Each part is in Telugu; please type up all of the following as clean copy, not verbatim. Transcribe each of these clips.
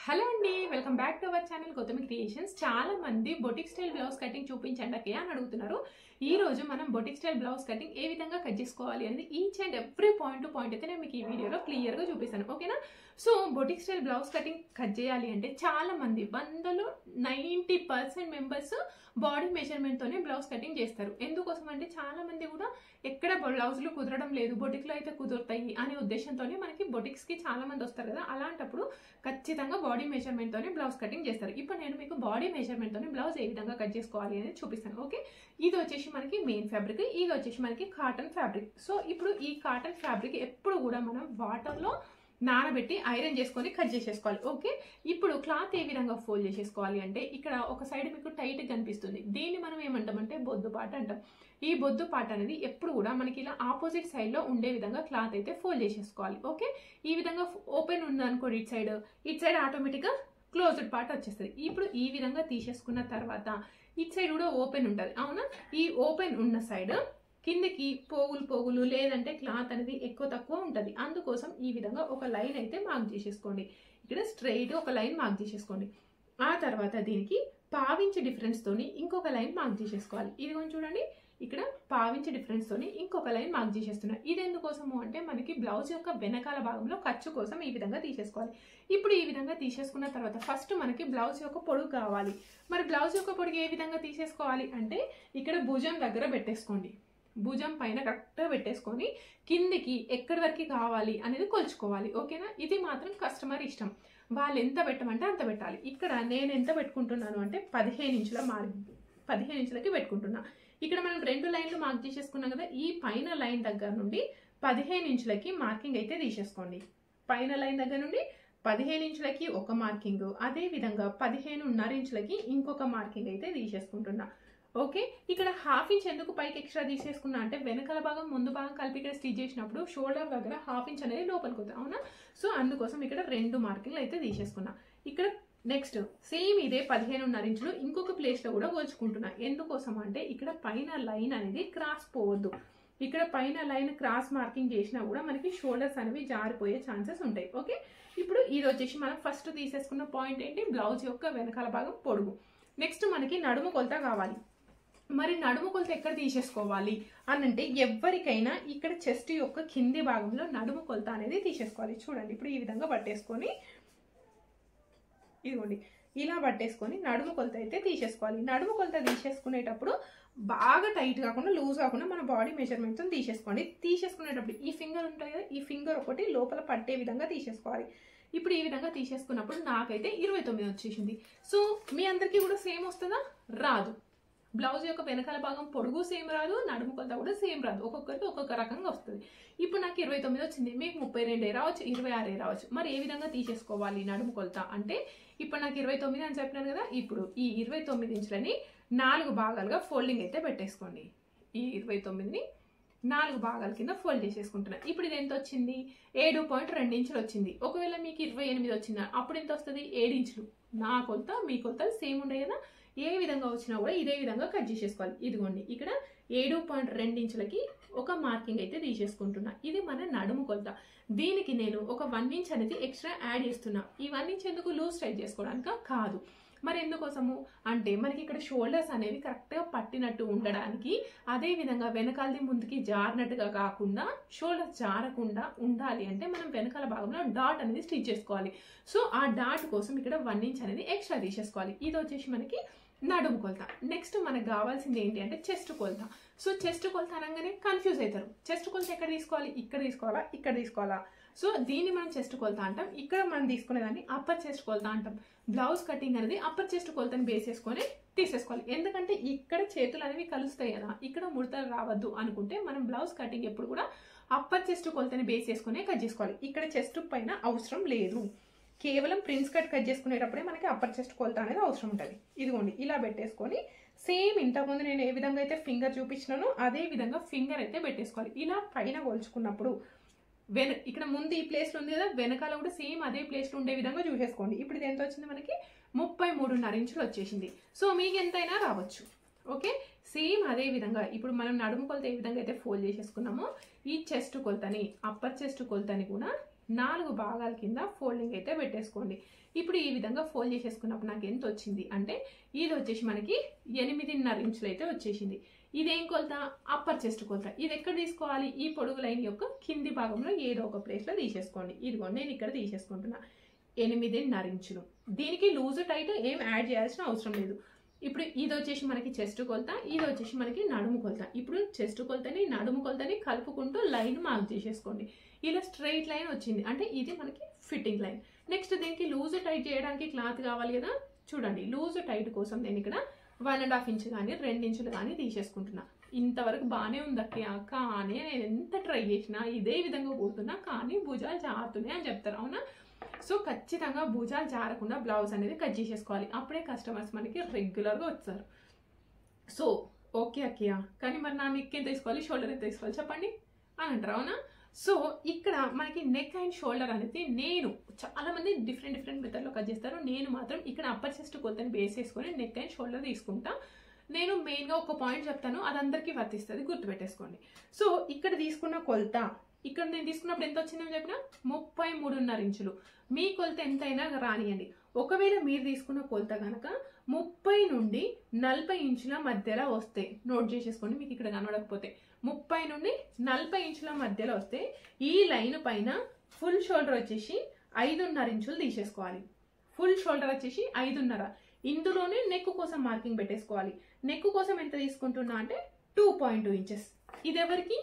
హలో అండి, welcome back to our channel Gautami creations. చాలా మంది బొటిక్ స్టైల్ బ్లౌజ్ కటింగ్ చూపించండి అక్కయ్య అని అడుగుతున్నారు. ఈ రోజు మనం బొటిక్ స్టైల్ బ్లౌజ్ కటింగ్ ఏ విధంగా కట్ చేసుకోవాలి అనేది each and every point to point అయితే నేను మీకు ఈ వీడియోలో క్లియర్గా చూపిస్తాను. ఓకేనా? So boutique style blouse cutting cut చేయాలి అంటే చాలా మంది 100లో 90% మెంబర్స్ బాడీ మెజర్మెంట్తోనే బ్లౌజ్ కటింగ్ చేస్తారు. ఎందుకోసం అంటే చాలా మంది కూడా ఎక్కడ బ్లౌజులు కుదరడం లేదు, బొటిక్లో అయితే కుదురుతాయి అనే ఉద్దేశంతోనే మనకి బొటిక్స్కి చాలా మంది వస్తారు కదా. అలాంటప్పుడు ఖచ్చితంగా బాడీ మెజర్మెంట్తోనే బ్లౌజ్ కటింగ్ చేస్తారు. ఇప్పుడు నేను మీకు బాడీ మెజర్మెంట్తోనే బ్లౌజ్ ఏ విధంగా కట్ చేసుకోవాలి అనేది చూపిస్తాను. ఓకే, ఇది వచ్చేసి మనకి మెయిన్ ఫ్యాబ్రిక్, ఇది వచ్చేసి మనకి కాటన్ ఫ్యాబ్రిక్. సో ఇప్పుడు ఈ కాటన్ ఫ్యాబ్రిక్ ఎప్పుడు కూడా మనం వాటర్లో నానబెట్టి ఐరన్ చేసుకొని కట్ చేసేసుకోవాలి. ఓకే, ఇప్పుడు క్లాత్ ఏ విధంగా ఫోల్డ్ చేసేసుకోవాలి అంటే ఇక్కడ ఒక సైడ్ మీకు టైట్ కనిపిస్తుంది, దీన్ని మనం ఏమంటామంటే బొద్దు పాట అంటాం. ఈ బొద్దు పాట అనేది ఎప్పుడు కూడా మనకి ఇలా ఆపోజిట్ సైడ్లో ఉండే విధంగా క్లాత్ అయితే ఫోల్డ్ చేసేసుకోవాలి. ఓకే, ఈ విధంగా ఓపెన్ ఉందనుకోండి ఇటు సైడ్ ఆటోమేటిక్గా క్లోజ్డ్ పార్ట్ వచ్చేస్తుంది. ఇప్పుడు ఈ విధంగా తీసేసుకున్న తర్వాత ఇటు సైడ్ కూడా ఓపెన్ ఉంటుంది. అవునా? ఈ ఓపెన్ ఉన్న సైడ్ కిందకి పోగులు లేదంటే క్లాత్ అనేది ఎక్కువ తక్కువ ఉంటుంది. అందుకోసం ఈ విధంగా ఒక లైన్ అయితే మార్క్ చేసేసుకోండి. ఇక్కడ స్ట్రైట్ ఒక లైన్ మార్క్ చేసేసుకోండి. ఆ తర్వాత దీనికి పావించి డిఫరెన్స్ తోని ఇంకొక లైన్ మార్క్ చేసేసుకోవాలి. ఇది కొంచెం చూడండి, ఇక్కడ పావించి డిఫరెన్స్ తోని ఇంకొక లైన్ మార్క్ చేసేస్తున్నా. ఇది ఎందుకోసము అంటే మనకి బ్లౌజ్ యొక్క వెనకాల భాగంలో ఖర్చు కోసం ఈ విధంగా తీసేసుకోవాలి. ఇప్పుడు ఈ విధంగా తీసేసుకున్న తర్వాత ఫస్ట్ మనకి బ్లౌజ్ యొక్క పొడుగు కావాలి. మరి బ్లౌజ్ యొక్క పొడుగు ఏ విధంగా తీసేసుకోవాలి అంటే ఇక్కడ భుజం దగ్గర పెట్టేసుకోండి. భుజం పైన కరెక్ట్గా పెట్టేసుకొని కిందికి ఎక్కడి వరకు కావాలి అనేది కొలుచుకోవాలి. ఓకేనా? ఇది మాత్రం కస్టమర్ ఇష్టం, వాళ్ళు ఎంత పెట్టమంటే అంత పెట్టాలి. ఇక్కడ నేను ఎంత పెట్టుకుంటున్నాను అంటే 15 ఇంచులకి పెట్టుకుంటున్నా. ఇక్కడ మనం 2 లైన్లు మార్క్ చేసేసుకున్నాం కదా, ఈ పైన లైన్ దగ్గర నుండి 15 ఇంచులకి మార్కింగ్ అయితే తీసేసుకోండి. పైన లైన్ దగ్గర నుండి 15 ఇంచులకి ఒక మార్కింగ్, అదే విధంగా 15.5 ఇంచులకి ఇంకొక మార్కింగ్ అయితే తీసేసుకుంటున్నా. ఓకే, ఇక్కడ ½ ఇంచ్ ఎందుకు పైకి ఎక్స్ట్రా తీసేసుకున్నా అంటే వెనకాల భాగం ముందు భాగం కలిపి ఇక్కడ స్టిచ్ చేసినప్పుడు షోల్డర్ దగ్గర ½ ఇంచ్ అనేది లోపలికి వస్తుంది. అవునా? సో అందుకోసం ఇక్కడ 2 మార్కింగ్లు అయితే తీసేసుకున్నా. ఇక్కడ నెక్స్ట్ సేమ్ ఇదే 15.5 ఇంచులు ఇంకొక ప్లేస్లో కూడా కొలుచుకుంటున్నా. ఎందుకోసం అంటే ఇక్కడ పైన లైన్ అనేది క్రాస్ పోవద్దు. ఇక్కడ పైన లైన్ క్రాస్ మార్కింగ్ చేసినా కూడా మనకి షోల్డర్స్ అనేవి జారిపోయే ఛాన్సెస్ ఉంటాయి. ఓకే, ఇప్పుడు ఇది వచ్చేసి మనం ఫస్ట్ తీసేసుకున్న పాయింట్ ఏంటి, బ్లౌజ్ యొక్క వెనకాల భాగం పొడుగు. నెక్స్ట్ మనకి నడుము కొలత కావాలి. మరి నడుము కొలత ఎక్కడ తీసేసుకోవాలి అనంటే ఎవరికైనా ఇక్కడ చెస్ట్ యొక్క కింది భాగంలో నడుము కొలత అనేది తీసేసుకోవాలి. చూడండి, ఇప్పుడు ఈ విధంగా పట్టేసుకొని ఇదిగోండి ఇలా పట్టేసుకొని నడుము కొలత అయితే తీసేసుకోవాలి. నడుము కొలత తీసేసుకునేటప్పుడు బాగా టైట్ కాకుండా లూజ్ కాకుండా మన బాడీ మెజర్మెంట్తో తీసేసుకోండి. తీసేసుకునేటప్పుడు ఈ ఫింగర్ ఉంటుంది కదా, ఈ ఫింగర్ ఒకటి లోపల పట్టే విధంగా తీసేసుకోవాలి. ఇప్పుడు ఈ విధంగా తీసేసుకున్నప్పుడు నాకైతే 29 వచ్చేసింది. సో మీ అందరికీ కూడా సేమ్ వస్తుందా? రాదు. బ్లౌజ్ యొక్క వెనకాల భాగం పొడుగు సేమ్ రాదు, నడుము కొలత కూడా సేమ్ రాదు, ఒక్కొక్కరికి ఒక్కొక్క రకంగా వస్తుంది. ఇప్పుడు నాకు 29 వచ్చింది, మీకు 32 రావచ్చు, 26 రావచ్చు. మరి ఏ విధంగా తీసేసుకోవాలి నడుము కొలత అంటే ఇప్పుడు నాకు 29 అని చెప్పినాను కదా, ఇప్పుడు ఈ 29 ఇంచులని 4 భాగాలుగా ఫోల్డింగ్ అయితే పెట్టేసుకోండి. ఈ 29ని 4 భాగాల కింద ఫోల్డ్ చేసేసుకుంటున్నా. ఇప్పుడు ఇది ఎంత వచ్చింది? 7.2 ఇంచులు వచ్చింది. ఒకవేళ మీకు 28 వచ్చిందా అప్పుడు ఎంత వస్తుంది? 7 ఇంచులు. నా కొలత మీ కొలత సేమ్ ఉండే కదా, ఏ విధంగా వచ్చినా కూడా ఇదే విధంగా కట్ చేసేసుకోవాలి. ఇదిగోండి ఇక్కడ 7.2 ఇంచులకి ఒక మార్కింగ్ అయితే తీసేసుకుంటున్నా. ఇది మన నడుము కొలత. దీనికి నేను ఒక 1 ఇంచ్ అనేది ఎక్స్ట్రా యాడ్ చేస్తున్నా. ఈ 1 ఇంచ్ ఎందుకు? లూజ్ టైట్ చేసుకోవడానికి కాదు. మరి ఎందుకోసము అంటే మనకి ఇక్కడ షోల్డర్స్ అనేవి కరెక్ట్గా పట్టినట్టు ఉండడానికి, అదే విధంగా వెనకాలది ముందుకి జారినట్టుగా కాకుండా షోల్డర్స్ జారకుండా ఉండాలి అంటే మనం వెనకాల భాగంలో డాట్ అనేది స్టిచ్ చేసుకోవాలి. సో ఆ డాట్ కోసం ఇక్కడ 1 ఇంచ్ అనేది ఎక్స్ట్రా తీసేసుకోవాలి. ఇది వచ్చేసి మనకి నడుము కొలత. నెక్స్ట్ మనకు కావాల్సింది ఏంటి అంటే చెస్ట్ కొలత. సో చెస్ట్ కొలత అనగానే కన్ఫ్యూజ్ అవుతారు. చెస్ట్ కొలత ఎక్కడ తీసుకోవాలి? ఇక్కడ తీసుకోవాలా, ఇక్కడ తీసుకోవాలా? సో దీన్ని మనం చెస్ట్ కొలత అంటాం. ఇక్కడ మనం తీసుకునేదాన్ని అప్పర్ చెస్ట్ కొలత అంటాం. బ్లౌజ్ కటింగ్ అనేది అప్పర్ చెస్ట్ కొలతని బేస్ చేసుకొని తీసేసుకోవాలి. ఎందుకంటే ఇక్కడ చేతులు అనేవి కలుస్తాయి కదా, ఇక్కడ ముడతలు రావద్దు అనుకుంటే మనం బ్లౌజ్ కటింగ్ ఎప్పుడు కూడా అప్పర్ చెస్ట్ కొలతని బేస్ చేసుకునే కట్ చేసుకోవాలి. ఇక్కడ చెస్ట్ పైన అవసరం లేదు. కేవలం ప్రిన్స్ కట్ చేసుకునేటప్పుడే మనకి అప్పర్ చెస్ట్ కొలత అనేది అవసరం ఉంటుంది. ఇదిగోండి ఇలా పెట్టేసుకొని సేమ్ ఇంతకుముందు నేను ఏ విధంగా అయితే ఫింగర్ చూపించినానో అదే విధంగా ఫింగర్ అయితే పెట్టేసుకోవాలి. ఇలా పైన కొలుచుకున్నప్పుడు ఇక్కడ ముందు ఈ ప్లేస్లో ఉంది కదా, వెనకాల కూడా సేమ్ అదే ప్లేస్లో ఉండే విధంగా చూసేసుకోండి. ఇప్పుడు ఇది ఎంత వచ్చింది? మనకి 33.5 ఇంచులు వచ్చేసింది. సో మీకు ఎంతైనా రావచ్చు. ఓకే, సేమ్ అదే విధంగా ఇప్పుడు మనం నడుము కొలత ఏ విధంగా అయితే ఫోల్డ్ చేసేసుకున్నామో ఈ చెస్ట్ కొలతని అప్పర్ చెస్ట్ కొలతని కూడా 4 భాగాల కింద ఫోల్డింగ్ అయితే పెట్టేసుకోండి. ఇప్పుడు ఈ విధంగా ఫోల్డ్ చేసేసుకున్నప్పుడు నాకు ఎంత వచ్చింది అంటే ఇది వచ్చేసి మనకి 8.5 ఇంచులు అయితే వచ్చేసింది. ఇదేం కొలత? అప్పర్ చెస్ట్ కొలత. ఇది ఎక్కడ తీసుకోవాలి? ఈ పొడుగు లైన్ యొక్క కింది భాగంలో ఏదో ఒక ప్లేస్లో తీసేసుకోండి. ఇదిగోండి నేను ఇక్కడ తీసేసుకుంటున్నా 8.5 ఇంచులు. దీనికి లూజ్ టైట్ ఏం యాడ్ చేయాల్సిన అవసరం లేదు. ఇప్పుడు ఇది వచ్చేసి మనకి చెస్ట్ కొలత, ఇది వచ్చేసి మనకి నడుము కొలత. ఇప్పుడు చెస్ట్ కొలతని నడుము కొలతని కలుపుకుంటూ లైన్ మార్క్ చేసేసుకోండి. ఇలా స్ట్రైట్ లైన్ వచ్చింది అంటే ఇది మనకి ఫిట్టింగ్ లైన్. నెక్స్ట్ దీనికి లూజ్ టైట్ చేయడానికి క్లాత్ కావాలి కదా, చూడండి లూజ్ టైట్ కోసం నేను ఇక్కడ 1.5 ఇంచ్ కానీ 2 ఇంచులు కానీ తీసేసుకుంటున్నా. ఇంతవరకు బాగానే ఉంది అక్క, కానీ నేను ఎంత ట్రై చేసినా ఇదే విధంగా కుడుతున్నా కానీ భుజాలు జారుతున్నాయి అని చెప్తారు, అవునా? సో ఖచ్చితంగా భుజాలు జారకుండా బ్లౌజ్ అనేది కట్ చేసేసుకోవాలి. అప్పుడే కస్టమర్స్ మనకి రెగ్యులర్గా వస్తారు. సో ఓకే అక్కయ్య, కానీ మరి నా నెక్ ఎంత తీసుకోవాలి, షోల్డర్ ఎంత తీసుకోవాలి చెప్పండి అని అంటారు, అవునా? సో ఇక్కడ మనకి నెక్ అండ్ షోల్డర్ అనేది నేను చాలా మంది డిఫరెంట్ మెథడ్లో కట్ చేస్తారు. నేను మాత్రం ఇక్కడ అప్పర్ చెస్ట్ కొలతని బేస్ చేసుకొని నెక్ అండ్ షోల్డర్ తీసుకుంటా. నేను మెయిన్గా ఒక పాయింట్ చెప్తాను, అది అందరికీ వర్తిస్తుంది, గుర్తుపెట్టేసుకోండి. సో ఇక్కడ తీసుకున్న కొలత, ఇక్కడ నేను తీసుకున్నప్పుడు ఎంత వచ్చిందని చెప్పిన 33.5 ఇంచులు. మీ కొలత ఎంతైనా రానియండి. ఒకవేళ మీరు తీసుకున్న కొలత కనుక 30 నుండి 40 ఇంచుల మధ్యలో వస్తే నోట్ చేసేసుకోండి. మీకు ఇక్కడ కనబడకపోతే 30 నుండి 40 ఇంచుల మధ్యలో వస్తే ఈ లైన్ పైన ఫుల్ షోల్డర్ వచ్చేసి 5.5 ఇంచులు తీసేసుకోవాలి. ఫుల్ షోల్డర్ వచ్చేసి 5.5. ఇందులోనే నెక్ కోసం మార్కింగ్ పెట్టేసుకోవాలి. నెక్ కోసం ఎంత తీసుకుంటున్నా అంటే 2.2 ఇంచెస్. ఇది ఎవరికి?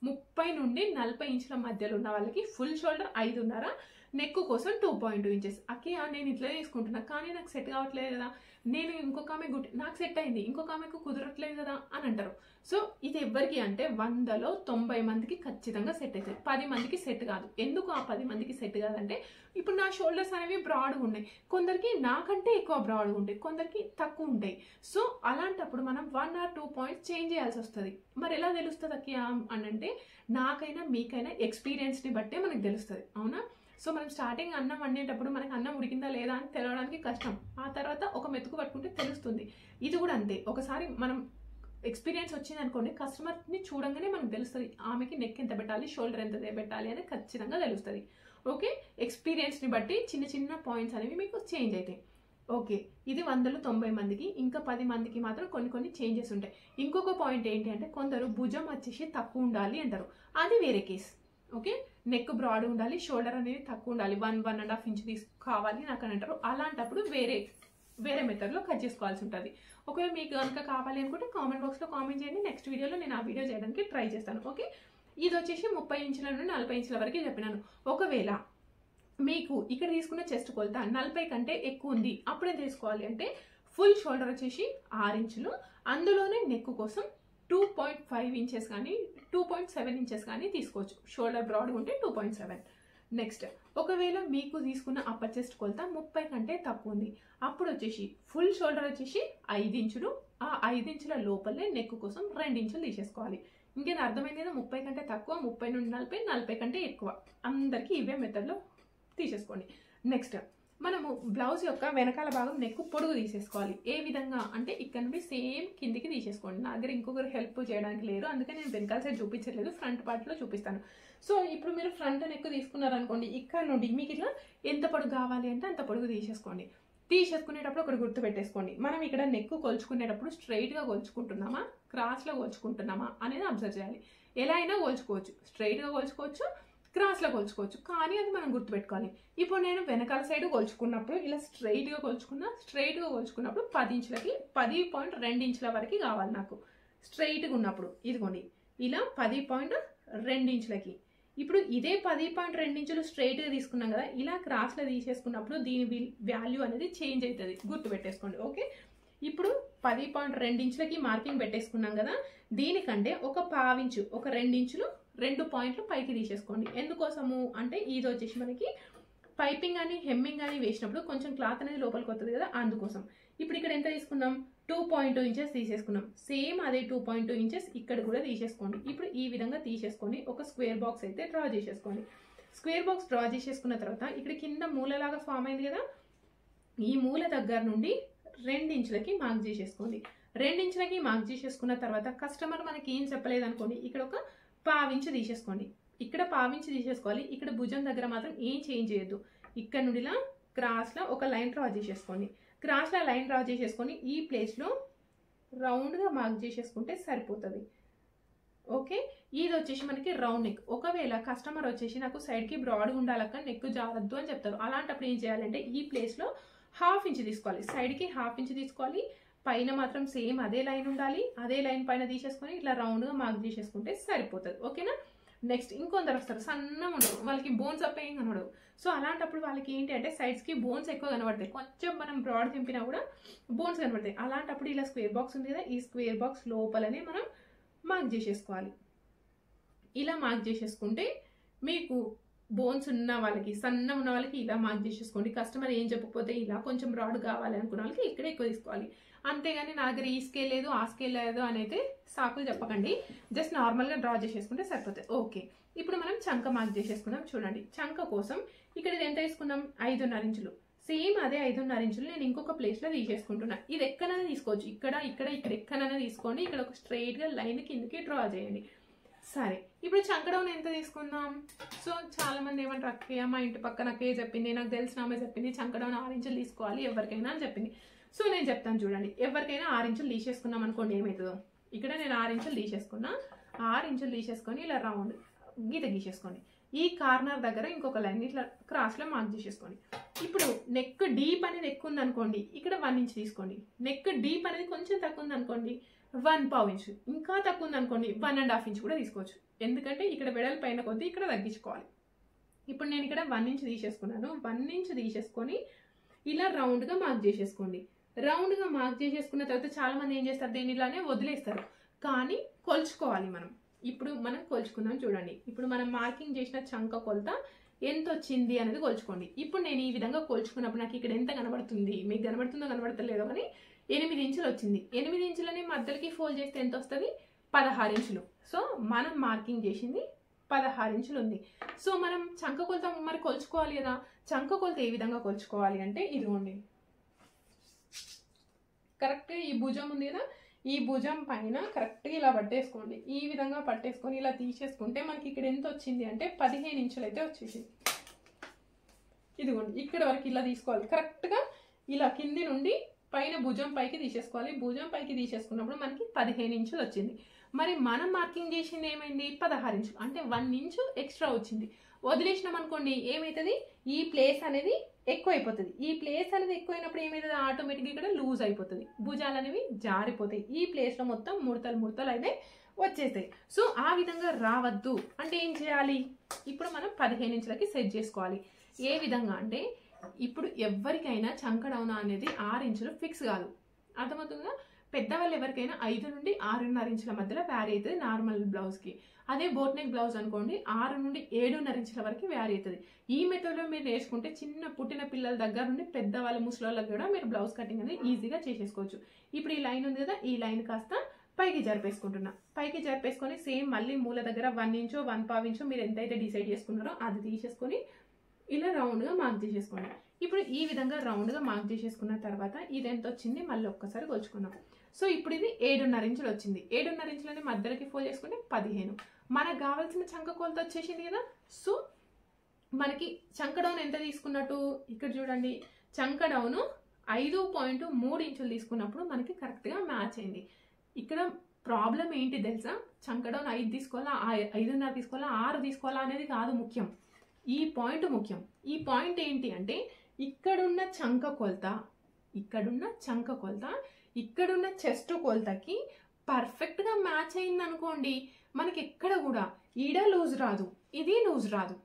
30 నుండి 40 ఇంచుల మధ్యలో ఉన్న వాళ్ళకి ఫుల్ షోల్డర్ 5.5, నెక్ కోసం 2.2 ఇంచెస్. అక్కయ్య నేను ఇట్లా తీసుకుంటున్నా కానీ నాకు సెట్ కావట్లేదు కదా, నేను ఇంకొక ఆమె నాకు సెట్ అయింది, ఇంకొక ఆమెకు కుదరట్లేదు కదా అని అంటారు. సో ఇది ఎవరికి అంటే 100లో 90 మందికి ఖచ్చితంగా సెట్ అవుతుంది, 10 మందికి సెట్ కాదు. ఎందుకు ఆ 10 మందికి సెట్ కాదంటే ఇప్పుడు నా షోల్డర్స్ అనేవి బ్రాడ్గా ఉన్నాయి, కొందరికి నాకంటే ఎక్కువ బ్రాడ్గా ఉంటాయి, కొందరికి తక్కువ ఉంటాయి. సో అలాంటప్పుడు మనం 1 or 2 పాయింట్స్ చేంజ్ చేయాల్సి వస్తుంది. మరి ఎలా తెలుస్తుంది అక్కయ్య అని అంటే నాకైనా మీకైనా ఎక్స్పీరియన్స్ని బట్టే మనకు తెలుస్తుంది, అవునా? సో మనం స్టార్టింగ్ అన్నం వండేటప్పుడు మనకి అన్నం ఉడికిందా లేదా అని తెలవడానికి కష్టం. ఆ తర్వాత ఒక మెతుకు పట్టుకుంటే తెలుస్తుంది. ఇది కూడా అంతే, ఒకసారి మనం ఎక్స్పీరియన్స్ వచ్చింది అనుకోండి, కస్టమర్ని చూడంగానే మనకు తెలుస్తుంది ఆమెకి నెక్ ఎంత పెట్టాలి, షోల్డర్ ఎంత పెట్టాలి అనేది ఖచ్చితంగా తెలుస్తుంది. ఓకే, ఎక్స్పీరియన్స్ని బట్టి చిన్న పాయింట్స్ అనేవి మీకు చేంజ్ అవుతాయి. ఓకే, ఇది 100లో 90 మందికి. ఇంకా 10 మందికి మాత్రం కొన్ని చేంజెస్ ఉంటాయి. ఇంకొక పాయింట్ ఏంటి అంటే కొందరు భుజం వచ్చేసి తక్కువ ఉండాలి అంటారు, అది వేరే కేసు. ఓకే, నెక్ బ్రాడ్ ఉండాలి, షోల్డర్ అనేది తక్కువ ఉండాలి, 1.5 ఇంచ్ కావాలి నాకు అని అంటారు. అలాంటప్పుడు వేరే మెథడ్లో కట్ చేసుకోవాల్సి ఉంటుంది. ఒకవేళ మీకు కనుక కావాలి అనుకుంటే కామెంట్ బాక్స్లో కామెంట్ చేయండి, నెక్స్ట్ వీడియోలో నేను ఆ వీడియో చేయడానికి ట్రై చేస్తాను. ఓకే, ఇది వచ్చేసి 30 ఇంచుల నుండి 40 ఇంచుల వరకు చెప్పినాను. ఒకవేళ మీకు ఇక్కడ తీసుకున్న చెస్ట్ కొలత 40 కంటే ఎక్కువ ఉంది, అప్పుడేం తీసుకోవాలి అంటే ఫుల్ షోల్డర్ వచ్చేసి 6 ఇంచులు, అందులోనే నెక్ కోసం 2.5 ఇంచెస్ కానీ 2.7 ఇంచెస్ కానీ తీసుకోవచ్చు. షోల్డర్ బ్రాడ్ ఉంటే 2.7. నెక్స్ట్ ఒకవేళ మీకు తీసుకున్న అప్పర్ చెస్ట్ కొలత 30 కంటే తక్కువ ఉంది, అప్పుడు వచ్చేసి ఫుల్ షోల్డర్ వచ్చేసి 5 ఇంచులు, ఆ 5 ఇంచుల లోపలే నెక్ కోసం 2 ఇంచులు తీసేసుకోవాలి. ఇంకేం అర్థమైంది కదా, 30 కంటే తక్కువ, 30 నుండి 40, 40 కంటే ఎక్కువ, అందరికీ ఇవే మెథడ్లో తీసేసుకోండి. నెక్స్ట్ మనము బ్లౌజ్ యొక్క వెనకాల భాగం నెక్ పొడుగు తీసేసుకోవాలి. ఏ విధంగా అంటే ఇక్కడ నుండి సేమ్ కిందికి తీసేసుకోండి. నా దగ్గర ఇంకొకరు హెల్ప్ చేయడానికి లేరు, అందుకే నేను వెనకాల సైడ్ చూపించలేదు, ఫ్రంట్ పార్ట్లో చూపిస్తాను. సో ఇప్పుడు మీరు ఫ్రంట్ నెక్ తీసుకున్నారనుకోండి, ఇక్కడ నుండి మీకు ఇట్లా ఎంత పొడుగు కావాలి అంటే అంత పొడుగు తీసేసుకోండి. తీసేసుకునేటప్పుడు ఒకటి గుర్తు పెట్టేసుకోండి, మనం ఇక్కడ నెక్ కొలుచుకునేటప్పుడు స్ట్రైట్గా కొలుచుకుంటున్నామా క్రాస్లో కొలుచుకుంటున్నామా అనేది అబ్జర్వ్ చేయాలి. ఎలా అయినా కొలుచుకోవచ్చు, స్ట్రైట్గా కొలుచుకోవచ్చు, క్రాస్లో కొలుచుకోవచ్చు, కానీ అది మనం గుర్తుపెట్టుకోవాలి. ఇప్పుడు నేను వెనకాల సైడ్ కొలుచుకున్నప్పుడు ఇలా స్ట్రైట్గా కొలుచుకున్నప్పుడు 10 ఇంచులకి 10.2 ఇంచుల వరకు కావాలి నాకు స్ట్రైట్గా ఉన్నప్పుడు. ఇదిగోండి ఇలా 10.2 ఇంచులకి. ఇప్పుడు ఇదే 10.2 ఇంచులు స్ట్రైట్గా తీసుకున్నాం కదా, ఇలా క్రాస్లో తీసేసుకున్నప్పుడు దీని వాల్యూ అనేది చేంజ్ అవుతుంది, గుర్తుపెట్టేసుకోండి. ఓకే, ఇప్పుడు 10.2 ఇంచులకి మార్కింగ్ పెట్టేసుకున్నాం కదా, దీనికంటే ఒక 1/2 ఇంచు, ఒక 2 ఇంచులు 2 పాయింట్లు పైకి తీసేసుకోండి. ఎందుకోసము అంటే ఇది వచ్చేసి మనకి పైపింగ్ అని హెమ్మింగ్ అని వేసినప్పుడు కొంచెం క్లాత్ అనేది లోపలికి వస్తుంది కదా, అందుకోసం. ఇప్పుడు ఇక్కడ ఎంత తీసుకున్నాం, 2.2 ఇంచెస్ తీసేసుకున్నాం. సేమ్ అదే 2.2 ఇంచెస్ ఇక్కడ కూడా తీసేసుకోండి. ఇప్పుడు ఈ విధంగా తీసేసుకొని ఒక స్క్వేర్ బాక్స్ అయితే డ్రా చేసేసుకోండి. స్క్వేర్ బాక్స్ డ్రా చేసేసుకున్న తర్వాత ఇక్కడ కింద మూలలాగా ఫామ్ అయింది కదా, ఈ మూల దగ్గర నుండి 2 ఇంచులకి మార్క్ చేసేసుకోండి. 2 ఇంచులకి మార్క్ చేసేసుకున్న తర్వాత కస్టమర్ మనకి ఏం చెప్పలేదు అనుకోండి, ఇక్కడ ఒక 1/2 ఇంచు తీసేసుకోండి. ఇక్కడ పావించి తీసేసుకోవాలి. ఇక్కడ భుజం దగ్గర మాత్రం ఏం చేంజ్ చేయొద్దు. ఇక్కడ నుండి ఇలా క్రాస్లో ఒక లైన్ డ్రా చేసేసుకోండి. క్రాస్లో లైన్ డ్రా చేసేసుకొని ఈ ప్లేస్లో రౌండ్గా మార్క్ చేసేసుకుంటే సరిపోతుంది. ఓకే, ఇది వచ్చేసి మనకి రౌండ్ నెక్. ఒకవేళ కస్టమర్ వచ్చేసి నాకు సైడ్కి బ్రాడ్గా ఉండాలక్క, నెక్ జారద్దు అని చెప్తారు. అలాంటప్పుడు ఏం చేయాలంటే ఈ ప్లేస్లో 1/2 ఇంచ్ తీసుకోవాలి. సైడ్కి 1/2 ఇంచ్ తీసుకోవాలి. పైన మాత్రం సేమ్ అదే లైన్ ఉండాలి. అదే లైన్ పైన తీసేసుకొని ఇట్లా రౌండ్గా మార్క్ చేసేసుకుంటే సరిపోతుంది. ఓకేనా. నెక్స్ట్ ఇంకొందరు వస్తారు సన్నం ఉండవు, వాళ్ళకి బోన్స్ అప్ ఏం కనబడవు. సో అలాంటప్పుడు వాళ్ళకి ఏంటి అంటే సైడ్స్కి బోన్స్ ఎక్కువ కనబడతాయి. కొంచెం మనం బ్రాడ్ తింపినా కూడా బోన్స్ కనబడతాయి. అలాంటప్పుడు ఇలా స్క్వేర్ బాక్స్ ఉంది కదా, ఈ స్క్వేర్ బాక్స్ లోపలనే మనం మార్క్ చేసేసుకోవాలి. ఇలా మార్క్ చేసేసుకుంటే మీకు బోన్స్ ఉన్న వాళ్ళకి, సన్నం ఉన్న వాళ్ళకి ఇలా మార్క్ చేసేసుకోండి. కస్టమర్ ఏం చెప్పకపోతే ఇలా కొంచెం బ్రాడ్ కావాలి అనుకున్న వాళ్ళకి ఇక్కడ ఎక్కువ తీసుకోవాలి. అంతేగాని నా దగ్గర ఈ స్కేల్ లేదు ఆ స్కేల్ లేదు అని అయితే సాకులు చెప్పకండి. జస్ట్ నార్మల్గా డ్రా చేసేసుకుంటే సరిపోతుంది. ఓకే, ఇప్పుడు మనం చంక మార్క్ చేసేసుకుందాం. చూడండి, చంక కోసం ఇక్కడ ఇది ఎంత తీసుకున్నాం, 5.5 ఇంచులు. సేమ్ అదే 5.5 ఇంచులు నేను ఇంకొక ప్లేస్లో తీసేసుకుంటున్నా. ఇది ఎక్కడైనా తీసుకోవచ్చు, ఇక్కడ ఇక్కడ ఇక్కడ ఎక్కడైనా తీసుకోండి. ఇక్కడ ఒక స్ట్రైట్గా లైన్ కిందకి డ్రా చేయండి. సరే, ఇప్పుడు చంక డౌన్ ఎంత తీసుకుందాం. సో చాలా మంది ఏమంటారు, అక్కయ్య మా ఇంటి పక్కన అక్కయ్య చెప్పింది, నాకు తెలిసిన ఆమె చెప్పింది చంక డౌన్ 6 ఇంచులు తీసుకోవాలి ఎవరికైనా అని చెప్పింది. సో నేను చెప్తాను చూడండి, ఎవరికైనా 6 ఇంచులు తీసేసుకున్నాం అనుకోండి ఏమవుతుందో. ఇక్కడ నేను 6 ఇంచులు తీసేసుకున్నా. 6 ఇంచులు తీసేసుకొని ఇలా రౌండ్ గీత గీసేసుకోండి. ఈ కార్నర్ దగ్గర ఇంకొక లైన్ ఇట్లా క్రాస్లో మార్క్ చేసేసుకోండి. ఇప్పుడు నెక్ డీప్ అనేది ఎక్కువ ఉంది అనుకోండి, ఇక్కడ 1 ఇంచ్ తీసుకోండి. నెక్ డీప్ అనేది కొంచెం తక్కువ ఉంది అనుకోండి, 1/4 ఇంచ్. ఇంకా తక్కువ ఉంది అనుకోండి 1.5 ఇంచ్ కూడా తీసుకోవచ్చు. ఎందుకంటే ఇక్కడ వెడల్ పైన కొద్దీ ఇక్కడ తగ్గించుకోవాలి. ఇప్పుడు నేను ఇక్కడ 1 ఇంచ్ తీసేసుకున్నాను. 1 ఇంచ్ తీసేసుకొని ఇలా రౌండ్గా మార్క్ చేసేసుకోండి. రౌండ్గా మార్క్ చేసేసుకున్న తర్వాత చాలా మంది ఏం చేస్తారు, దీన్ని ఇలానే వదిలేస్తారు. కానీ కొలుచుకోవాలి మనం. ఇప్పుడు మనం కొలుచుకుందాం. చూడండి, ఇప్పుడు మనం మార్కింగ్ చేసిన చంక కొలత ఎంత వచ్చింది అనేది కొలుచుకోండి. ఇప్పుడు నేను ఈ విధంగా కొలుచుకున్నప్పుడు నాకు ఇక్కడ ఎంత కనబడుతుంది, మీకు కనబడుతుందో కనబడతలేదో కానీ 8 ఇంచులు వచ్చింది. 8 ఇంచులని మధ్యలోకి ఫోల్డ్ చేస్తే ఎంత వస్తుంది, 16 ఇంచులు. సో మనం మార్కింగ్ చేసింది 16 ఇంచులు ఉంది. సో మనం చంక కొలత మరి కొలుచుకోవాలి కదా. చంక కొలత ఏ విధంగా కొలుచుకోవాలి అంటే ఇదిగోండి, కరెక్ట్గా ఈ భుజం ఉంది కదా, ఈ భుజం పైన కరెక్ట్గా ఇలా పట్టేసుకోండి. ఈ విధంగా పట్టేసుకొని ఇలా తీసేసుకుంటే మనకి ఇక్కడ ఎంత వచ్చింది అంటే 15 ఇంచులు అయితే వచ్చేసింది. ఇదిగోండి, ఇక్కడ వరకు ఇలా తీసుకోవాలి. కరెక్ట్గా ఇలా కింది నుండి పైన భుజం పైకి తీసేసుకోవాలి. భుజం పైకి తీసేసుకున్నప్పుడు మనకి 15 ఇంచులు వచ్చింది. మరి మనం మార్కింగ్ చేసింది ఏమైంది, 16 ఇంచులు. అంటే 1 ఇంచు ఎక్స్ట్రా వచ్చింది. వదిలేసినాం అనుకోండి ఏమవుతుంది, ఈ ప్లేస్ అనేది ఎక్కువ అయిపోతుంది. ఈ ప్లేస్ అనేది ఎక్కువైనప్పుడు ఏమవుతుంది, ఆటోమేటిక్గా ఇక్కడ లూజ్ అయిపోతుంది, భుజాలు అనేవి జారిపోతాయి. ఈ ప్లేస్లో మొత్తం ముడతలు అయితే వచ్చేస్తాయి. సో ఆ విధంగా రావద్దు అంటే ఏం చేయాలి, ఇప్పుడు మనం 15 ఇంచులకి సెట్ చేసుకోవాలి. ఏ విధంగా అంటే ఇప్పుడు ఎవరికైనా చంక డౌన్ అనేది 6 ఇంచులు ఫిక్స్ కాదు, అర్థమవుతుందా. పెద్దవాళ్ళు ఎవరికైనా 5 నుండి 6.5 ఇంచుల మధ్యలో వ్యారీ అవుతుంది నార్మల్ బ్లౌజ్కి. అదే బోట్ నెక్ బ్లౌజ్ అనుకోండి 6 నుండి 7.5 ఇంచుల వరకు వ్యారీ అవుతుంది. ఈ మెథడ్లో మీరు నేర్చుకుంటే చిన్న పుట్టిన పిల్లల దగ్గర నుండి పెద్దవాళ్ళ ముసలోళ్ళకి కూడా మీరు బ్లౌజ్ కటింగ్ అనేది ఈజీగా చేసేసుకోవచ్చు. ఇప్పుడు ఈ లైన్ ఉంది కదా, ఈ లైన్ కాస్త పైకి జరిపేసుకుంటున్నా. పైకి జరిపేసుకొని సేమ్ మళ్ళీ మూల దగ్గర 1 ఇంచో 1/4 ఇంచో మీరు ఎంతైతే డిసైడ్ చేసుకున్నారో అది తీసేసుకొని ఇలా రౌండ్గా మార్క్ చేసేసుకోండి. ఇప్పుడు ఈ విధంగా రౌండ్గా మార్క్ చేసేసుకున్న తర్వాత ఇది ఎంత వచ్చింది మళ్ళీ ఒక్కసారి కొలుచుకుందాం. సో ఇప్పుడు ఇది 7.5 ఇంచులు వచ్చింది. 7.5 ఇంచులని మధ్యలోకి ఫోల్డ్ చేసుకుంటే 15. మనకు కావాల్సిన చంక కొలత వచ్చేసింది కదా. సో మనకి చంక డౌన్ ఎంత తీసుకున్నట్టు ఇక్కడ చూడండి, చంక డౌన్ 5.3 ఇంచులు తీసుకున్నప్పుడు మనకి కరెక్ట్గా మ్యాచ్ అయింది. ఇక్కడ ప్రాబ్లం ఏంటి తెలుసా, చంక డౌన్ 5 తీసుకోవాలా 5.5 తీసుకోవాలా 6 తీసుకోవాలా అనేది కాదు ముఖ్యం, ఈ పాయింట్ ముఖ్యం. ఈ పాయింట్ ఏంటి అంటే ఇక్కడున్న చంక కొలత, ఇక్కడున్న చెస్ట్ కొలతకి పర్ఫెక్ట్గా మ్యాచ్ అయింది అనుకోండి, మనకి ఎక్కడ కూడా ఈడ లూజ్ రాదు, ఇది లూజ్ రాదు,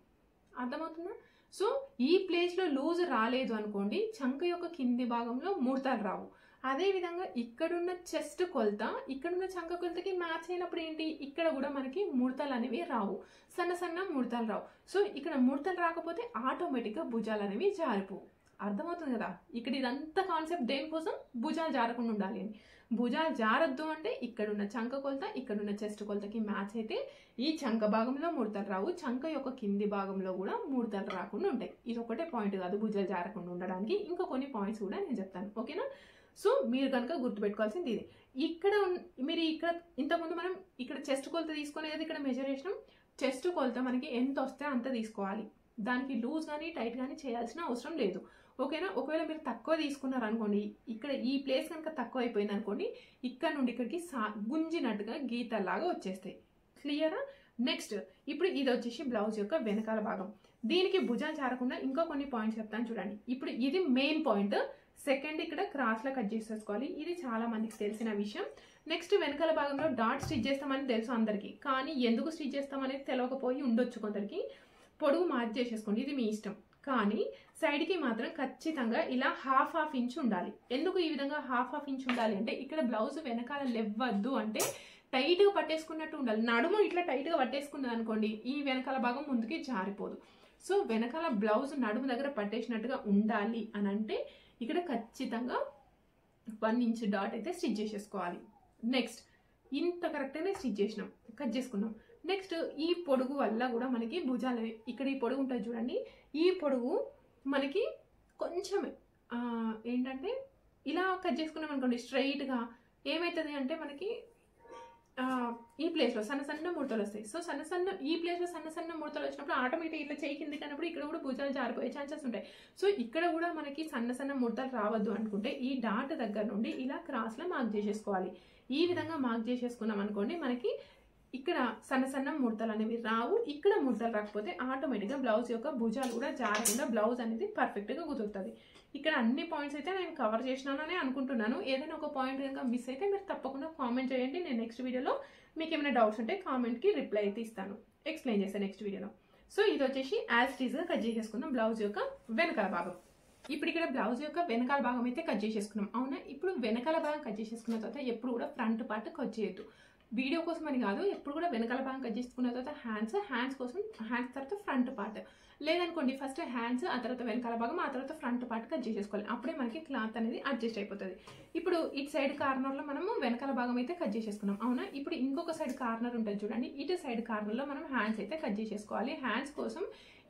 అర్థమవుతుందా. సో ఈ ప్లేస్లో లూజ్ రాలేదు అనుకోండి, చంక యొక్క కింది భాగంలో ముడతలు రావు. అదేవిధంగా ఇక్కడున్న చెస్ట్ కొలత ఇక్కడున్న చంక కొలతకి మ్యాచ్ అయినప్పుడు ఏంటి, ఇక్కడ కూడా మనకి ముడతలు అనేవి రావు, సన్న ముడతలు రావు. సో ఇక్కడ ముడతలు రాకపోతే ఆటోమేటిక్గా భుజాలు అనేవి జారిపోవు, అర్థమవుతుంది కదా. ఇక్కడ ఇదంతా కాన్సెప్ట్ దేనికోసం, భుజాలు జారకుండా ఉండాలి అని. భుజాలు జారద్దు అంటే ఇక్కడున్న చంక కొలత ఇక్కడున్న చెస్ట్ కొలతకి మ్యాచ్ అయితే ఈ చంక భాగంలో ముడతలు రావు, చంక యొక్క కింది భాగంలో కూడా ముడతలు రాకుండా ఉంటాయి. ఇది ఒకటే పాయింట్ కాదు భుజాలు జారకుండా ఉండడానికి, ఇంకా కొన్ని పాయింట్స్ కూడా నేను చెప్తాను, ఓకేనా. సో మీరు కనుక గుర్తుపెట్టుకోవాల్సింది ఇది. ఇక్కడ మీరు ఇక్కడ ఇంతకుముందు మనం ఇక్కడ చెస్ట్ కొలత తీసుకొని కదా ఇక్కడ మెజర్ చేసినాం, చెస్ట్ కొలత మనకి ఎంత వస్తే అంత తీసుకోవాలి. దానికి లూజ్ కానీ టైట్ కానీ చేయాల్సిన అవసరం లేదు. ఓకేనా? ఒకవేళ మీరు తక్కువ తీసుకున్నారు అనుకోండి, ఇక్కడ ఈ ప్లేస్ కనుక తక్కువ అయిపోయింది అనుకోండి, ఇక్కడ నుండి ఇక్కడికి గుంజినట్టుగా గీతలాగా వచ్చేస్తాయి. క్లియరా? నెక్స్ట్ ఇప్పుడు ఇది వచ్చేసి బ్లౌజ్ యొక్క వెనకాల భాగం. దీనికి భుజాలు చారకుండా ఇంకో కొన్ని పాయింట్స్ చెప్తాను చూడండి. ఇప్పుడు ఇది మెయిన్ పాయింట్. సెకండ్ ఇక్కడ క్రాస్లో కట్ చేసేసుకోవాలి. ఇది చాలా మందికి తెలిసిన విషయం. నెక్స్ట్ వెనకాల భాగంలో డాట్ స్టిచ్ చేస్తామని తెలుసు అందరికీ, కానీ ఎందుకు స్టిచ్ చేస్తామనేది తెలియకపోయి ఉండొచ్చు కొందరికి. పొడుగు మార్క్ చేసేసుకోండి, ఇది మీ ఇష్టం. కానీ సైడ్కి మాత్రం ఖచ్చితంగా ఇలా హాఫ్ ఇంచ్ ఉండాలి. ఎందుకు ఈ విధంగా హాఫ్ ఇంచ్ ఉండాలి అంటే, ఇక్కడ బ్లౌజ్ వెనకాల లేవద్దు అంటే టైట్గా పట్టేసుకున్నట్టు ఉండాలి. నడుము ఇట్లా టైట్గా పట్టేసుకున్నది అనుకోండి, ఈ వెనకాల భాగం ముందుకి జారిపోదు. సో వెనకాల బ్లౌజ్ నడుము దగ్గర పట్టేసినట్టుగా ఉండాలి అని అంటే ఇక్కడ ఖచ్చితంగా 1 ఇంచ్ డాట్ అయితే స్టిచ్ చేసేసుకోవాలి. నెక్స్ట్ ఇంత కరెక్ట్గానే స్టిచ్ చేసినాం, కట్ చేసుకున్నాం. నెక్స్ట్ ఈ పొడుగు వల్ల కూడా మనకి భుజాలు, ఇక్కడ ఈ పొడుగు ఉంటుంది చూడండి, ఈ పొడుగు మనకి కొంచెం ఏంటంటే ఇలా కట్ చేసుకున్నాం అనుకోండి స్ట్రైట్గా, ఏమవుతుంది అంటే మనకి ఈ ప్లేస్లో సన్న సన్న ముడతలు వస్తాయి. సో ఈ ప్లేస్లో సన్న ముడతలు వచ్చినప్పుడు ఆటోమేటిక్ ఇట్లా చేయి కిందికి అన్నప్పుడు ఇక్కడ కూడా భుజాలు జారిపోయే ఛాన్సెస్ ఉంటాయి. సో ఇక్కడ కూడా మనకి సన్న ముడతలు రావద్దు అనుకుంటే ఈ డాట్ దగ్గర నుండి ఇలా క్రాస్లో మార్క్ చేసేసుకోవాలి. ఈ విధంగా మార్క్ చేసేసుకున్నాం అనుకోండి, మనకి ఇక్కడ సన్న ముడతలు అనేవి రావు. ఇక్కడ ముడతలు రాకపోతే ఆటోమేటిక్గా బ్లౌజ్ యొక్క భుజాలు కూడా జారకుండా బ్లౌజ్ అనేది పర్ఫెక్ట్గా కుదురుతుంది. ఇక్కడ అన్ని పాయింట్స్ అయితే నేను కవర్ చేసినానని అనుకుంటున్నాను. ఏదైనా ఒక పాయింట్ కనుక మిస్ అయితే మీరు తప్పకుండా కామెంట్ చేయండి. నేను నెక్స్ట్ వీడియోలో మీకు ఏమైనా డౌట్స్ ఉంటే కామెంట్కి రిప్లై అయితే ఇస్తాను, ఎక్స్ప్లెయిన్ చేస్తాను నెక్స్ట్ వీడియోలో. సో ఇది వచ్చేసి యాజ్ ఇట్ ఈస్గా కట్ చేసేసుకుందాం బ్లౌజ్ యొక్క వెనకాల భాగం. ఇప్పుడు ఇక్కడ బ్లౌజ్ యొక్క వెనకాల భాగం అయితే కట్ చేసేసుకున్నాం, అవునా? ఇప్పుడు వెనకాల భాగం కట్ చేసేసుకున్న తర్వాత ఎప్పుడు కూడా ఫ్రంట్ పార్ట్ కట్ చేయొద్దు. వీడియో కోసం అని కాదు, ఎప్పుడు కూడా వెనకాల భాగం కట్ చేసుకున్న తర్వాత హ్యాండ్స్ కోసం హ్యాండ్స్ తర్వాత ఫ్రంట్ పార్ట్, లేదనుకోండి ఫస్ట్ హ్యాండ్స్ ఆ తర్వాత వెనకాల భాగం ఆ తర్వాత ఫ్రంట్ పార్ట్ కట్ చేసేసుకోవాలి. అప్పుడే మనకి క్లాత్ అనేది అడ్జస్ట్ అయిపోతుంది. ఇప్పుడు ఇటు సైడ్ కార్నర్లో మనము వెనకాల భాగం అయితే కట్ చేసేసుకున్నాం, అవునా? ఇప్పుడు ఇంకొక సైడ్ కార్నర్ ఉంటుంది చూడండి, ఇటు సైడ్ కార్నర్లో మనం హ్యాండ్స్ అయితే కట్ చేసేసుకోవాలి. హ్యాండ్స్ కోసం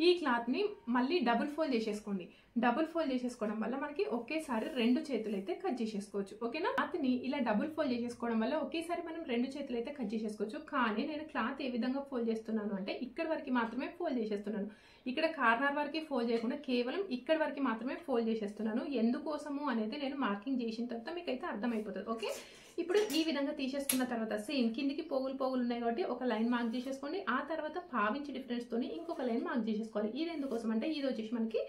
ఈ క్లాత్ని మళ్ళీ డబుల్ ఫోల్డ్ చేసేసుకోండి. డబుల్ ఫోల్డ్ చేసేసుకోవడం వల్ల మనకి ఒకేసారి 2 చేతులు అయితే కట్ చేసేసుకోవచ్చు, ఓకేనా? క్లాత్ని ఇలా డబుల్ ఫోల్డ్ చేసేసుకోవడం వల్ల ఒకేసారి మనం 2 చేతులు అయితే కట్ చేసేసుకోవచ్చు. కానీ నేను క్లాత్ ఏ విధంగా ఫోల్డ్ చేస్తున్నాను అంటే ఇక్కడ వరకు మాత్రమే ఫోల్డ్ చేసేస్తున్నాను. ఇక్కడ కార్నర్ వరకు ఫోల్డ్ చేయకుండా కేవలం ఇక్కడ వరకు మాత్రమే ఫోల్డ్ చేసేస్తున్నాను. ఎందుకోసము అనేది నేను మార్కింగ్ చేసిన తర్వాత మీకు అయితే అర్థమైపోతుంది, ఓకే? ఇప్పుడు ఈ విధంగా తీసేసుకున్న తర్వాత సేమ్ కిందికి పోగులు ఉన్నాయి కాబట్టి ఒక లైన్ మార్క్ చేసేసుకోండి. ఆ తర్వాత 1/2 ఇంచ్ డిఫరెన్స్తోని ఇంకొక లైన్ మార్క్ చేసేసుకోవాలి. ఇది ఎందుకోసం అంటే ఇది వచ్చేసి మనకి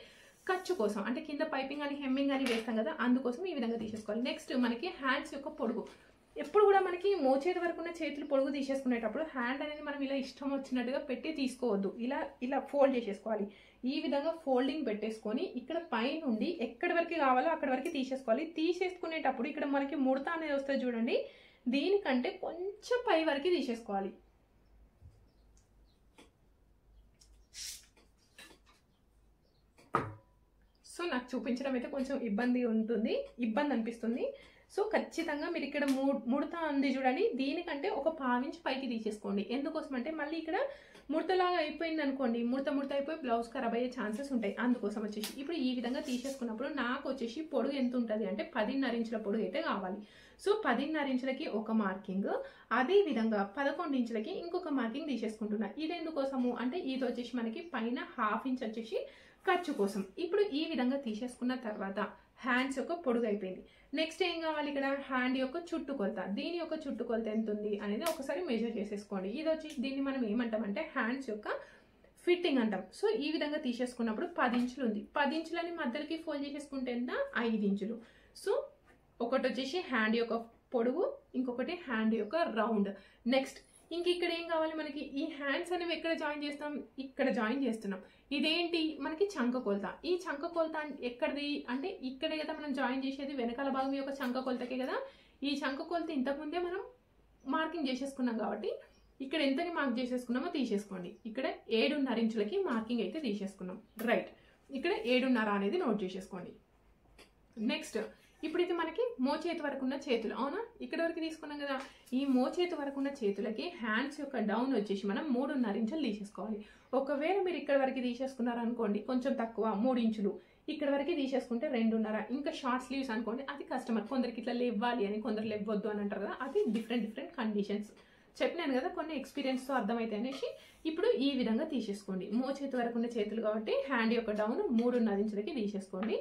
ఖర్చు కోసం, అంటే కింద పైపింగ్ అని హెమ్మింగ్ అని వేస్తాం కదా, అందుకోసం ఈ విధంగా తీసేసుకోవాలి. నెక్స్ట్ మనకి హ్యాండ్స్ యొక్క పొడుగు, ఎప్పుడు కూడా మనకి మోచేతి వరకు ఉన్న చేతులు పొడుగు తీసేసుకునేటప్పుడు హ్యాండ్ అనేది మనం ఇలా ఇష్టం వచ్చినట్టుగా పెట్టి తీసుకోవద్దు, ఇలా ఫోల్డ్ చేసేసుకోవాలి. ఈ విధంగా ఫోల్డింగ్ పెట్టేసుకొని ఇక్కడ పై నుండి ఎక్కడి వరకు కావాలో అక్కడి వరకు తీసేసుకోవాలి. తీసేసుకునేటప్పుడు ఇక్కడ మనకి ముడత అనేది వస్తుంది చూడండి, దీనికంటే కొంచెం పై వరకు తీసేసుకోవాలి. సో నాకు చూపించడం అయితే కొంచెం ఇబ్బంది అనిపిస్తుంది. సో ఖచ్చితంగా మీరు ఇక్కడ ముడత ఉంది చూడండి, దీనికంటే ఒక 1/2 ఇంచ్ పైకి తీసేసుకోండి. ఎందుకోసం అంటే మళ్ళీ ఇక్కడ ముడతలాగా అయిపోయింది అనుకోండి, ముడత అయిపోయి బ్లౌజ్ ఖరాబ్ అయ్యే ఛాన్సెస్ ఉంటాయి. అందుకోసం వచ్చేసి ఇప్పుడు ఈ విధంగా తీసేసుకున్నప్పుడు నాకు వచ్చేసి పొడుగు ఎంత ఉంటుంది అంటే 10.5 ఇంచుల పొడుగు అయితే కావాలి. సో 10.5 ఇంచులకి ఒక మార్కింగ్, అదే విధంగా 11 ఇంచులకి ఇంకొక మార్కింగ్ తీసేసుకుంటున్నా. ఇది ఎందుకోసము అంటే ఇది వచ్చేసి మనకి పైన 1/2 ఇంచ్ వచ్చేసి ఖర్చు కోసం. ఇప్పుడు ఈ విధంగా తీసేసుకున్న తర్వాత హ్యాండ్స్ యొక్క పొడుగు అయిపోయింది. నెక్స్ట్ ఏం కావాలి, ఇక్కడ హ్యాండ్ యొక్క చుట్టు కొలత, దీని యొక్క చుట్టు కొలత ఎంత ఉంది అనేది ఒకసారి మెజర్ చేసేసుకోండి. ఇది వచ్చి దీన్ని మనం ఏమంటామంటే హ్యాండ్స్ యొక్క ఫిట్టింగ్ అంటాం. సో ఈ విధంగా తీసేసుకున్నప్పుడు 10 ఇంచులు ఉంది, 10 ఇంచులని మధ్యలోకి ఫోల్డ్ చేసేసుకుంటే ఎంత 5 ఇంచులు. సో ఒకటి వచ్చేసి హ్యాండ్ యొక్క పొడుగు, ఇంకొకటి హ్యాండ్ యొక్క రౌండ్. నెక్స్ట్ ఇక్కడ ఏం కావాలి మనకి, ఈ హ్యాండ్స్ అనేవి ఎక్కడ జాయిన్ చేస్తాం, ఇక్కడ జాయిన్ చేస్తున్నాం. ఇదేంటి మనకి చంక కొలత. ఈ చంక కొలత ఎక్కడిది అంటే ఇక్కడే కదా మనం జాయిన్ చేసేది, వెనకాల భాగం యొక్క చంక కొలతకే కదా. ఈ చంక కొలత ఇంతకుముందే మనం మార్కింగ్ చేసేసుకున్నాం కాబట్టి ఇక్కడ ఎంతని మార్క్ చేసేసుకున్నామో తీసేసుకోండి. ఇక్కడ 7.5 ఇంచులకి మార్కింగ్ అయితే తీసేసుకున్నాం, రైట్? ఇక్కడ 7.5 అనేది నోట్ చేసేసుకోండి. నెక్స్ట్ ఇప్పుడు ఇది మనకి మోచేతి వరకు ఉన్న చేతులు, అవునా? ఇక్కడ వరకు తీసుకున్నాం కదా, ఈ మోచేతి వరకు ఉన్న చేతులకి హ్యాండ్స్ యొక్క డౌన్ వచ్చేసి మనం 3.5 ఇంచులు తీసేసుకోవాలి. ఒకవేళ మీరు ఇక్కడ వరకు తీసేసుకున్నారు అనుకోండి, కొంచెం తక్కువ 3 ఇంచులు, ఇక్కడ వరకు తీసేసుకుంటే 2.5. ఇంకా షార్ట్ స్లీవ్స్ అనుకోండి, అది కస్టమర్ కొందరికి ఇట్లా లేవ్వాలి అని, కొందరు లేవ్వద్దు అని అంటారు కదా, అది డిఫరెంట్ కండిషన్స్. చెప్పినాను కదా కొన్ని ఎక్స్పీరియన్స్తో అర్థమైతే అనేసి. ఇప్పుడు ఈ విధంగా తీసేసుకోండి. మోచేతి వరకు ఉన్న చేతులు కాబట్టి హ్యాండ్ యొక్క డౌన్ 3.5 ఇంచులకి తీసేసుకోండి.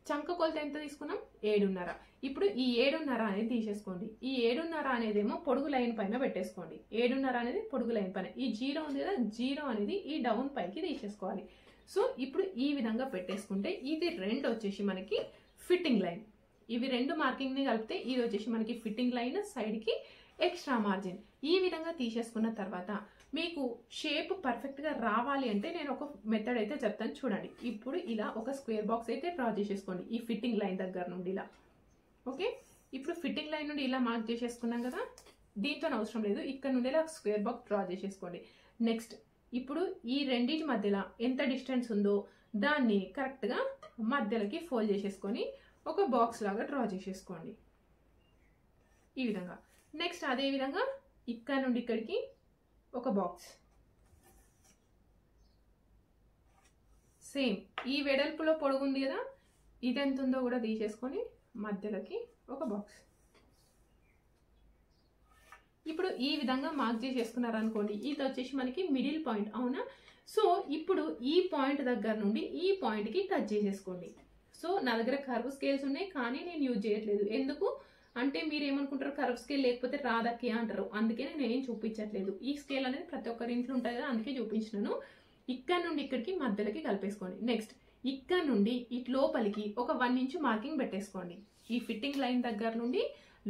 చంక కొలత ఎంత తీసుకున్నాం? 7.5. ఇప్పుడు ఈ 7.5 అనేది తీసేసుకోండి. ఈ 7.5 అనేదేమో పొడుగు లైన్ పైన పెట్టేసుకోండి. 7.5 అనేది పొడుగు లైన్ పైన, ఈ 0 ఉంది కదా, 0 అనేది ఈ డౌన్ పైకి తీసేసుకోవాలి. సో ఇప్పుడు ఈ విధంగా పెట్టేసుకుంటే ఇది 2 వచ్చేసి మనకి ఫిట్టింగ్ లైన్. ఇవి 2 మార్కింగ్ని కలిపితే ఇది వచ్చేసి మనకి ఫిట్టింగ్ లైన్, సైడ్కి ఎక్స్ట్రా మార్జిన్. ఈ విధంగా తీసేసుకున్న తర్వాత మీకు షేప్ పర్ఫెక్ట్గా రావాలి అంటే నేను ఒక మెథడ్ అయితే చెప్తాను చూడండి. ఇప్పుడు ఇలా ఒక స్క్వేర్ బాక్స్ అయితే డ్రా చేసేసుకోండి ఈ ఫిట్టింగ్ లైన్ దగ్గర నుండి ఇలా. ఓకే, ఇప్పుడు ఫిట్టింగ్ లైన్ నుండి ఇలా మార్క్ చేసేసుకున్నాం కదా, దీంతో అవసరం లేదు, ఇక్కడ నుండి ఇలా స్క్వేర్ బాక్స్ డ్రా చేసేసుకోండి. నెక్స్ట్ ఇప్పుడు ఈ రెండింటి మధ్యలో ఎంత డిస్టెన్స్ ఉందో దాన్ని కరెక్ట్గా మధ్యలోకి ఫోల్డ్ చేసేసుకొని ఒక బాక్స్ లాగా డ్రా చేసేసుకోండి ఈ విధంగా. నెక్స్ట్ అదే విధంగా ఇక్కడ నుండి ఇక్కడికి ఒక బాక్స్, సేమ్ ఈ వెడల్పులో పొడుగుంది కదా, ఇది ఎంత ఉందో కూడా తీసేసుకొని మధ్యలోకి ఒక బాక్స్. ఇప్పుడు ఈ విధంగా మార్క్ చేసేసుకున్నారు అనుకోండి, ఇది వచ్చేసి మనకి మిడిల్ పాయింట్, అవునా? సో ఇప్పుడు ఈ పాయింట్ దగ్గర నుండి ఈ పాయింట్కి టచ్ చేసేసుకోండి. సో నా దగ్గర కర్వ్ స్కేల్స్ ఉన్నాయి కానీ నేను యూజ్ చేయట్లేదు. ఎందుకు అంటే మీరు ఏమనుకుంటారు, కర్వ్ స్కేల్ లేకపోతే రాదక్కే అంటారు, అందుకే నేను ఏం చూపించట్లేదు. ఈ స్కేల్ అనేది ప్రతి ఒక్కరి ఇంట్లో ఉంటుంది కదా, అందుకే చూపించినాను. ఇక్కడ నుండి ఇక్కడికి మధ్యలోకి కలిపేసుకోండి. నెక్స్ట్ ఇక్కడ నుండి ఇటు లోపలికి ఒక 1 ఇంచ్ మార్కింగ్ పెట్టేసుకోండి. ఈ ఫిట్టింగ్ లైన్ దగ్గర నుండి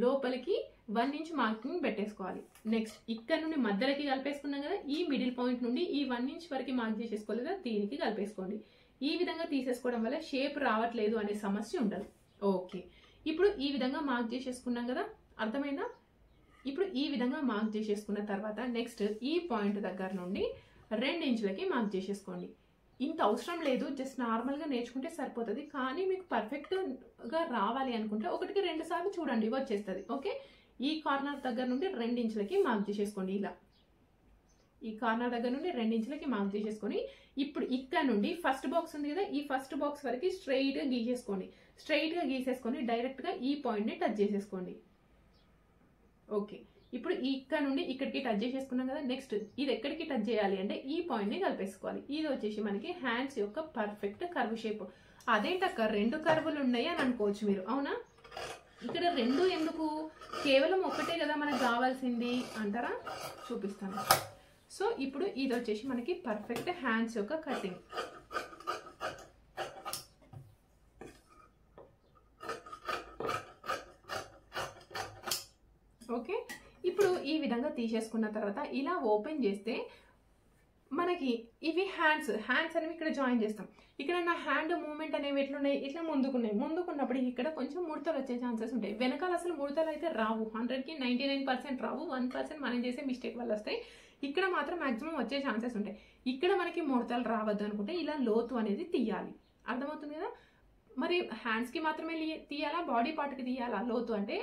లోపలికి 1 ఇంచ్ మార్కింగ్ పెట్టేసుకోవాలి. నెక్స్ట్ ఇక్కడ నుండి మధ్యలోకి కలిపేసుకున్నాం కదా, ఈ మిడిల్ పాయింట్ నుండి ఈ 1 ఇంచ్ వరకు మార్క్ చేసేసుకోలేదు కదా, దీనికి కలిపేసుకోండి. ఈ విధంగా తీసేసుకోవడం వల్ల షేప్ రావట్లేదు అనే సమస్య ఉండదు. ఓకే, ఇప్పుడు ఈ విధంగా మార్క్ చేసేసుకున్నాం కదా, అర్థమైందా? ఇప్పుడు ఈ విధంగా మార్క్ చేసేసుకున్న తర్వాత నెక్స్ట్ ఈ పాయింట్ దగ్గర నుండి 2 ఇంచులకి మార్క్ చేసేసుకోండి. ఇంత అవసరం లేదు, జస్ట్ నార్మల్గా నేర్చుకుంటే సరిపోతుంది. కానీ మీకు పర్ఫెక్ట్గా రావాలి అనుకుంటే 1కి 2 సార్లు చూడండి, వచ్చేస్తుంది. ఓకే, ఈ కార్నర్ దగ్గర నుండి 2 ఇంచులకి మార్క్ చేసేసుకోండి ఇలా. ఈ కార్నర్ దగ్గర నుండి 2 ఇంచులకి మార్క్ చేసేసుకొని ఇప్పుడు ఇక్కడ నుండి ఫస్ట్ బాక్స్ ఉంది కదా, ఈ ఫస్ట్ బాక్స్ వరకు స్ట్రైట్గా గీసేసుకోండి. స్ట్రైట్గా గీసేసుకొని డైరెక్ట్గా ఈ పాయింట్ని టచ్ చేసేసుకోండి. ఓకే, ఇప్పుడు ఇక్కడ నుండి ఇక్కడికి టచ్ చేసేసుకున్నాం కదా, నెక్స్ట్ ఇది ఎక్కడికి టచ్ చేయాలి అంటే ఈ పాయింట్ని కలిపేసుకోవాలి. ఇది వచ్చేసి మనకి హ్యాండ్స్ యొక్క పర్ఫెక్ట్ కర్వ్ షేప్. అదేంటక్క 2 కర్వులు ఉన్నాయి అని అనుకోవచ్చు మీరు, అవునా? ఇక్కడ 2 ఎందుకు, కేవలం ఒకటే కదా మనకు కావాల్సింది అంటారా? చూపిస్తాను. సో ఇప్పుడు ఇది వచ్చేసి మనకి పర్ఫెక్ట్ హ్యాండ్స్ యొక్క కటింగ్. ఓకే, ఇప్పుడు ఈ విధంగా తీసేసుకున్న తర్వాత ఇలా ఓపెన్ చేస్తే మనకి ఇవి హ్యాండ్స్ అనేవి ఇక్కడ జాయిన్ చేస్తాం. ఇక్కడ నా హ్యాండ్ మూవ్మెంట్ అనేవి ఎట్లున్నాయి, ఇట్లా ముందుకున్నప్పుడు ఇక్కడ కొంచెం ముడతలు వచ్చే ఛాన్సెస్ ఉంటాయి. వెనకాల అసలు ముడతలు అయితే రావు, 100కి 99% రావు, 1% మనం చేసే మిస్టేక్ వల్ల వస్తాయి. ఇక్కడ మాత్రం మాక్సిమం వచ్చే ఛాన్సెస్ ఉంటాయి. ఇక్కడ మనకి ముడతలు రావద్దు అనుకుంటే ఇలా లోతు అనేది తీయాలి. అర్థమవుతుంది కదా? మరి హ్యాండ్స్కి మాత్రమే తీయాలా, బాడీ పార్ట్కి తీయాలా? లోతు అంటే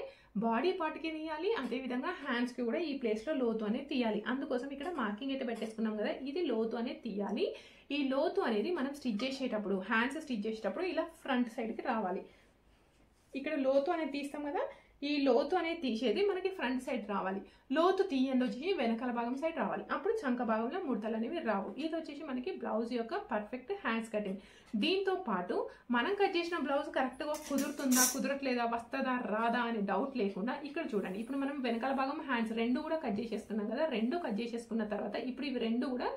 బాడీ పార్ట్కి తీయాలి, అదేవిధంగా హ్యాండ్స్కి కూడా ఈ ప్లేస్లో లోతు అనేది తీయాలి. అందుకోసం ఇక్కడ మార్కింగ్ అయితే పెట్టేసుకున్నాం కదా, ఇది లోతు అనేది తీయాలి. ఈ లోతు అనేది మనం స్టిచ్ చేసేటప్పుడు, హ్యాండ్స్ స్టిచ్ చేసేటప్పుడు ఇలా ఫ్రంట్ సైడ్కి రావాలి. ఇక్కడ లోతు అనేది తీస్తాం కదా, ఈ లోతు అనేది తీసేది మనకి ఫ్రంట్ సైడ్ రావాలి. లోతు తీయండి వచ్చి వెనకాల భాగం సైడ్ రావాలి. అప్పుడు చంక భాగంలో ముడతలు అనేవి రావు. ఇది వచ్చేసి మనకి బ్లౌజ్ యొక్క పర్ఫెక్ట్ హ్యాండ్స్ కటింగ్. దీంతో పాటు మనం కట్ చేసిన బ్లౌజ్ కరెక్ట్గా కుదురుతుందా, కుదరట్లేదా, వస్తుందా, రాదా అనే డౌట్ లేకుండా ఇక్కడ చూడండి. ఇప్పుడు మనం వెనకాల భాగం హ్యాండ్స్ 2 కూడా కట్ చేసేస్తున్నాం కదా, 2 కట్ చేసేసుకున్న తర్వాత ఇప్పుడు ఇవి 2 కూడా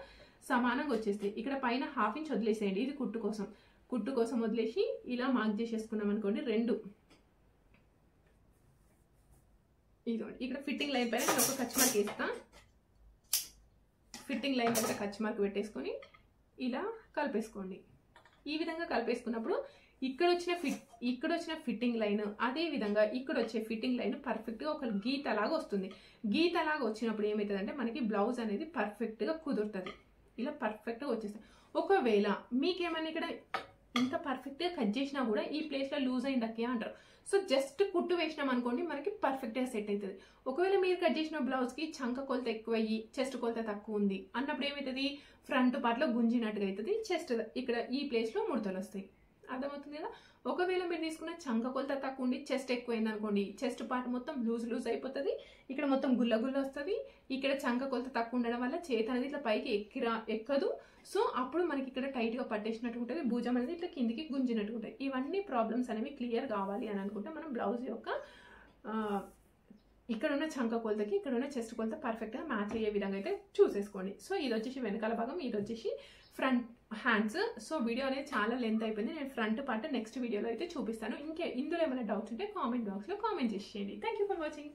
సమానంగా వచ్చేస్తాయి. ఇక్కడ పైన 1/2 ఇంచ్ వదిలేసేయండి, ఇది కుట్టు కోసం వదిలేసి ఇలా మార్క్ చేసేసుకున్నాం అనుకోండి. 2 ఇదిగోండి, ఇక్కడ ఫిట్టింగ్ లైన్ పైన నేను ఒక కచ్ మార్క్ వేస్తా. ఫిట్టింగ్ లైన్ దగ్గర కచ్ మార్క్ పెట్టేసుకొని ఇలా కలిపేసుకోండి. ఈ విధంగా కలిపేసుకున్నప్పుడు ఇక్కడ వచ్చిన ఫిట్టింగ్ లైన్, అదే విధంగా ఇక్కడ వచ్చే ఫిట్టింగ్ లైన్ పర్ఫెక్ట్గా ఒక గీతలాగా వస్తుంది. గీతలాగా వచ్చినప్పుడు ఏమవుతుందంటే మనకి బ్లౌజ్ అనేది పర్ఫెక్ట్గా కుదురుతుంది. ఇలా పర్ఫెక్ట్గా వచ్చేస్తుంది. ఒకవేళ మీకేమైనా ఇక్కడ ఇంకా పర్ఫెక్ట్గా కట్ చేసినా కూడా ఈ ప్లేస్లో లూజ్ అయింది అక్కే అంటారు. సో జస్ట్ కుట్టు వేసినాం అనుకోండి, మనకి పర్ఫెక్ట్గా సెట్ అవుతుంది. ఒకవేళ మీరు కట్ చేసిన బ్లౌజ్కి చంక కొలత ఎక్కువ అయ్యి చెస్ట్ కొలత తక్కువ ఉంది అన్నప్పుడు ఏమవుతుంది, ఫ్రంట్ పార్ట్లో గుంజినట్టుగా అవుతుంది, చెస్ట్ ఇక్కడ ఈ ప్లేస్లో ముడతలు వస్తాయి. అర్థమవుతుంది కదా. ఒకవేళ మీరు తీసుకున్న చంక కొలత తక్కువ ఉండి చెస్ట్ ఎక్కువైంది అనుకోండి, చెస్ట్ పార్ట్ మొత్తం లూజ్ అయిపోతుంది, ఇక్కడ మొత్తం గుల్ల వస్తుంది. ఇక్కడ చంక కొలత తక్కువ ఉండడం వల్ల చేతి అనేది ఇట్లా పైకి ఎక్కదు. సో అప్పుడు మనకి ఇక్కడ టైట్గా పట్టేసినట్టు ఉంటుంది, భుజం అనేది ఇట్లా కిందికి గుంజినట్టు ఉంటుంది. ఇవన్నీ ప్రాబ్లమ్స్ అనేవి క్లియర్ కావాలి అని అనుకుంటే మనం బ్లౌజ్ యొక్క ఇక్కడ ఉన్న చంక కొలతకి ఇక్కడ ఉన్న చెస్ట్ కొలత పర్ఫెక్ట్గా మ్యాచ్ అయ్యే విధంగా అయితే చూసేసుకోండి. సో ఇది వచ్చేసి వెనకాల భాగం, ఇది వచ్చేసి ఫ్రంట్ హ్యాండ్స్. సో వీడియో అనేది చాలా లెంత్ అయిపోయింది, నేను ఫ్రంట్ పార్ట్ నెక్స్ట్ వీడియోలో అయితే చూపిస్తాను. ఇందులో ఏమైనా డౌట్స్ ఉంటే కామెంట్ బాక్స్లో కామెంట్ చేసేయండి. Thank you for watching.